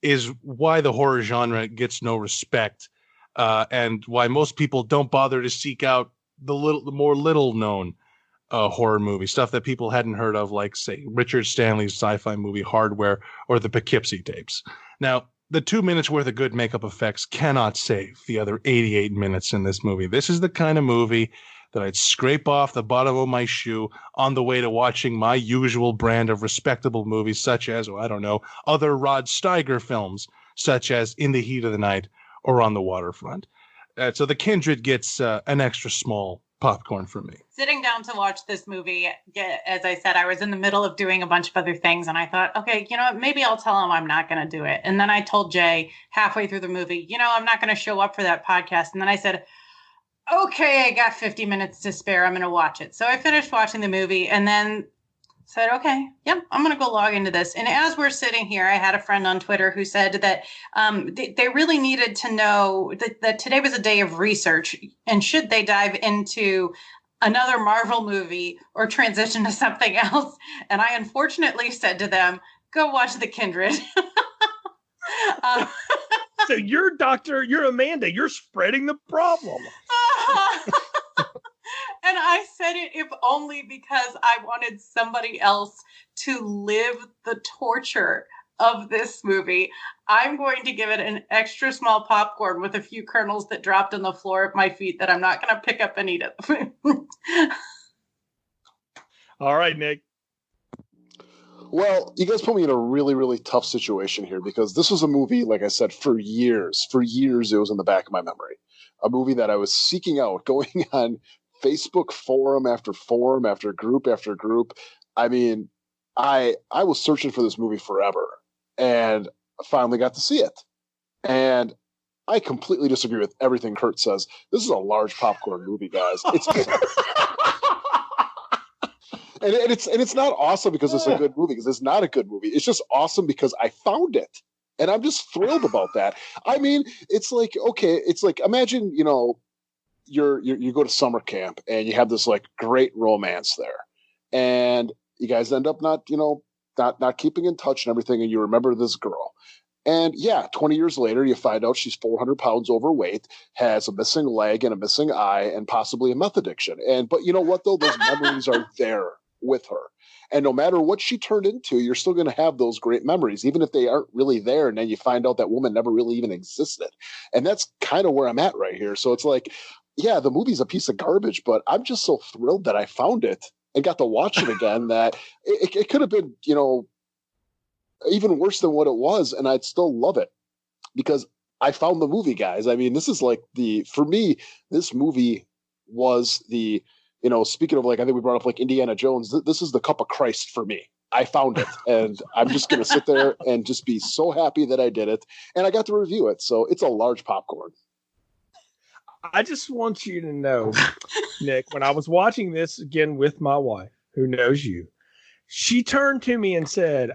is why the horror genre gets no respect, and why most people don't bother to seek out the more little known horror movie stuff that people hadn't heard of, like say Richard Stanley's sci-fi movie Hardware or the Poughkeepsie tapes. Now, the 2 minutes worth of good makeup effects cannot save the other 88 minutes in this movie. This is the kind of movie that I'd scrape off the bottom of my shoe on the way to watching my usual brand of respectable movies, such as, other Rod Steiger films, such as In the Heat of the Night or On the Waterfront. So The Kindred gets an extra small popcorn for me. Sitting down to watch this movie, as I said, I was in the middle of doing a bunch of other things, and I thought, okay, you know what, maybe I'll tell him I'm not going to do it. And then I told Jay halfway through the movie, I'm not going to show up for that podcast. And then I said, okay, I got 50 minutes to spare. I'm going to watch it. So I finished watching the movie and then said, okay, yep, I'm going to go log into this. And as we're sitting here, I had a friend on Twitter who said that they really needed to know that today was a day of research. And should they dive into another Marvel movie or transition to something else? And I unfortunately said to them, go watch The Kindred. So you're Amanda, you're spreading the problem. And I said it if only because I wanted somebody else to live the torture of this movie. I'm going to give it an extra small popcorn with a few kernels that dropped on the floor at my feet that I'm not going to pick up and eat it. All right, Nick. Well, you guys put me in a really, really tough situation here because this was a movie, like I said, for years it was in the back of my memory. A movie that I was seeking out, going on Facebook forum after group after group. I mean, I was searching for this movie forever and finally got to see it. And I completely disagree with everything Kurt says. This is a large popcorn movie, guys. It's and it's not awesome because it's a good movie, because it's not a good movie. It's just awesome because I found it. And I'm just thrilled about that. I mean, it's like, okay, it's like, imagine, you know, you go to summer camp and you have this like great romance there, and you guys end up not keeping in touch and everything, and you remember this girl. And yeah, 20 years later, you find out she's 400 pounds overweight, has a missing leg and a missing eye, and possibly a meth addiction. But you know what, though? Those memories are there with her. And no matter what she turned into, you're still going to have those great memories, even if they aren't really there. And then you find out that woman never really even existed. And that's kind of where I'm at right here. So it's like, yeah, the movie's a piece of garbage, but I'm just so thrilled that I found it and got to watch it again that it could have been, you know, even worse than what it was. And I'd still love it because I found the movie, guys. I mean, this is like for me, this movie was you know, speaking of, like, I think we brought up like Indiana Jones. This is the cup of Christ for me. I found it, and I'm just going to sit there and just be so happy that I did it, and I got to review it. So it's a large popcorn. I just want you to know, Nick, when I was watching this again with my wife, who knows you, she turned to me and said,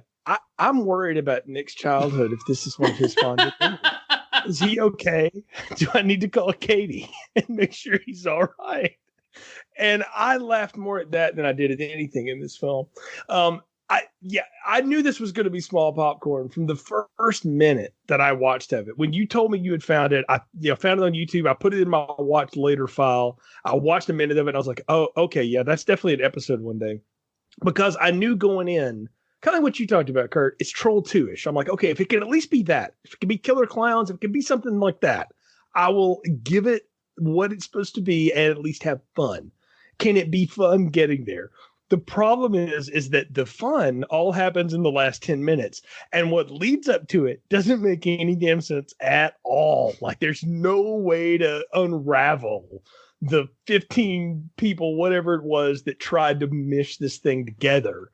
I'm worried about Nick's childhood if this is one of his fondest memories. Is he okay? Do I need to call Katie and make sure he's all right? And I laughed more at that than I did at anything in this film. I knew this was going to be small popcorn from the first minute that I watched of it. When you told me you had found it, I found it on YouTube. I put it in my watch later file. I watched a minute of it, and I was like, oh, okay, yeah, that's definitely an episode one day. Because I knew going in, kind of what you talked about, Kurt, it's Troll 2-ish. I'm like, okay, if it can at least be that, if it can be Killer Clowns, if it can be something like that, I will give it what it's supposed to be and at least have fun. Can it be fun getting there? The problem is that the fun all happens in the last 10 minutes. And what leads up to it doesn't make any damn sense at all. Like, there's no way to unravel the 15 people, whatever it was, that tried to mesh this thing together.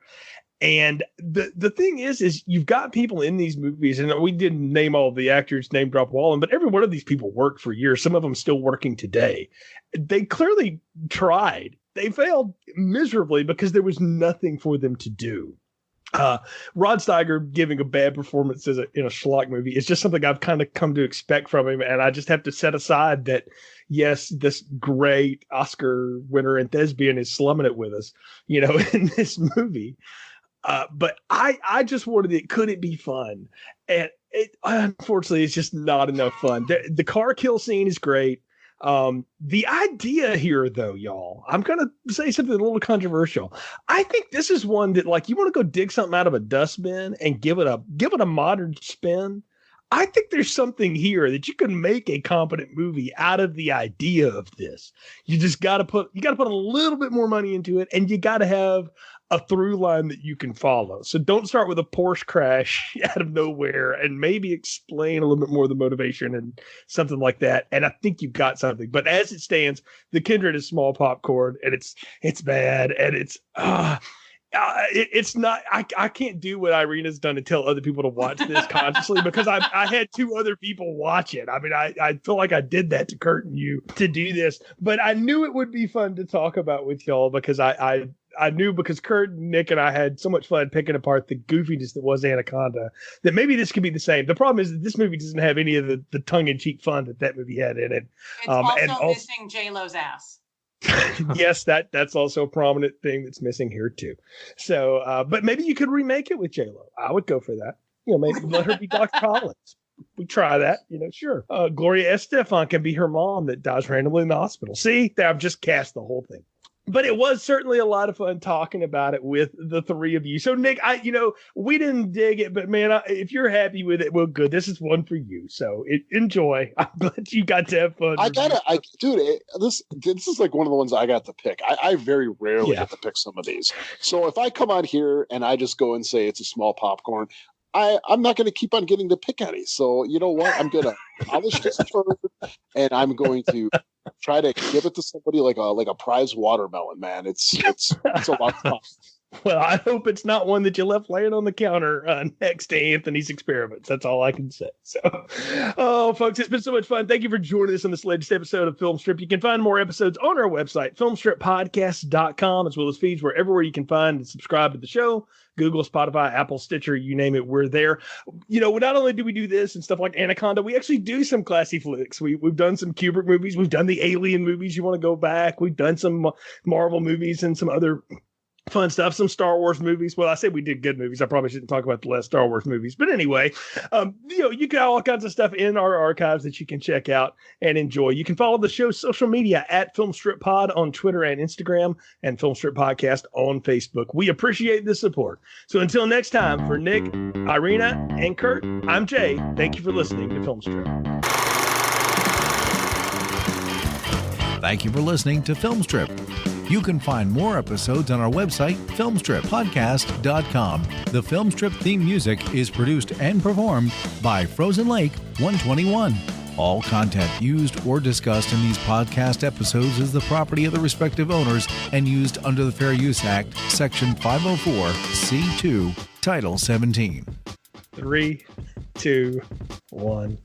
And the thing is you've got people in these movies, and we didn't name all the actors, name drop all of them, but every one of these people worked for years. Some of them still working today. They clearly tried. They failed miserably because there was nothing for them to do. Rod Steiger giving a bad performance in a schlock movie is just something I've kind of come to expect from him. And I just have to set aside that, yes, this great Oscar winner and thespian is slumming it with us, you know, in this movie. But I just wanted it. Could it be fun? And it, unfortunately, it's just not enough fun. The car kill scene is great. The idea here, though, y'all, I'm going to say something a little controversial. I think this is one that, like, you want to go dig something out of a dustbin and give it a modern spin. I think there's something here that you can make a competent movie out of the idea of this. You just got to put a little bit more money into it, and you got to have a through line that you can follow. So don't start with a Porsche crash out of nowhere, and maybe explain a little bit more of the motivation and something like that. And I think you've got something. But as it stands, The Kindred is small popcorn, and it's bad, and it's not. I can't do what Irina's done and tell other people to watch this consciously, because I had two other people watch it. I mean, I feel like I did that to Kurt and you to do this, but I knew it would be fun to talk about with y'all, because I knew, because Kurt, Nick, and I had so much fun picking apart the goofiness that was Anaconda, that maybe this could be the same. The problem is that this movie doesn't have any of the tongue-in-cheek fun that movie had in it. It's also missing J-Lo's ass. Yes, that's also a prominent thing that's missing here too. So, but maybe you could remake it with J-Lo. I would go for that. You know, maybe let her be Dr. Collins. We try that, you know, sure. Gloria Estefan can be her mom that dies randomly in the hospital. See, I've just cast the whole thing. But it was certainly a lot of fun talking about it with the three of you. So, Nick, we didn't dig it, but man, if you're happy with it, well, good. This is one for you. So enjoy. I'm glad you got to have fun. This is like one of the ones I got to pick. I very rarely get to pick some of these. So if I come on here and I just go and say it's a small popcorn, I'm not going to keep on getting to pick any. So you know what? I'm going to polish this turd, and I'm going to try to give it to somebody like a prize watermelon, man. It's a lot of fun. Well, I hope it's not one that you left laying on the counter next to Anthony's experiments. That's all I can say. So, oh, folks, it's been so much fun. Thank you for joining us on this latest episode of Film Strip. You can find more episodes on our website, filmstrippodcast.com, as well as feeds wherever you can find and subscribe to the show. Google, Spotify, Apple, Stitcher, you name it, we're there. You know, not only do we do this and stuff like Anaconda, we actually do some classy flicks. We've done some Kubrick movies. We've done the Alien movies. You want to go back. We've done some Marvel movies and some other fun stuff, some Star Wars movies. Well, I said we did good movies. I probably shouldn't talk about the last Star Wars movies. But anyway, you know, you got all kinds of stuff in our archives that you can check out and enjoy. You can follow the show's social media at Filmstrip Pod on Twitter and Instagram, and Filmstrip Podcast on Facebook. We appreciate the support. So until next time, for Nick, Irina, and Kurt, I'm Jay. Thank you for listening to Filmstrip. Thank you for listening to Filmstrip. You can find more episodes on our website, filmstrippodcast.com. The Filmstrip theme music is produced and performed by Frozen Lake 121. All content used or discussed in these podcast episodes is the property of the respective owners and used under the Fair Use Act, Section 504, C2, Title 17. 3, 2, 1.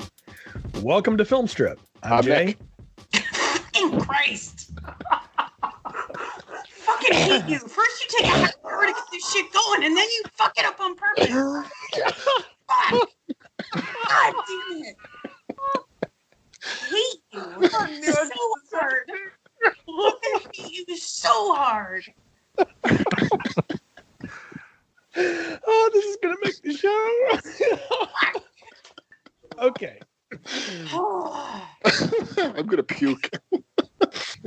Welcome to Filmstrip. I'm Jay. Nick. Fucking Christ. Fucking hate you. First you take a half hour to get this shit going, and then you fuck it up on purpose. Fuck. God damn it. Hate you. So hard. I hate you so hard. Oh, this is going to make the show. Okay. I'm going to puke.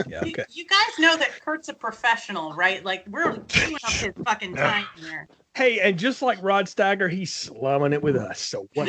Yeah, okay. You guys know that Kurt's a professional, right? Like, we're chewing up his fucking time here. Hey, and just like Rod Steiger, he's slumming it with us. So what?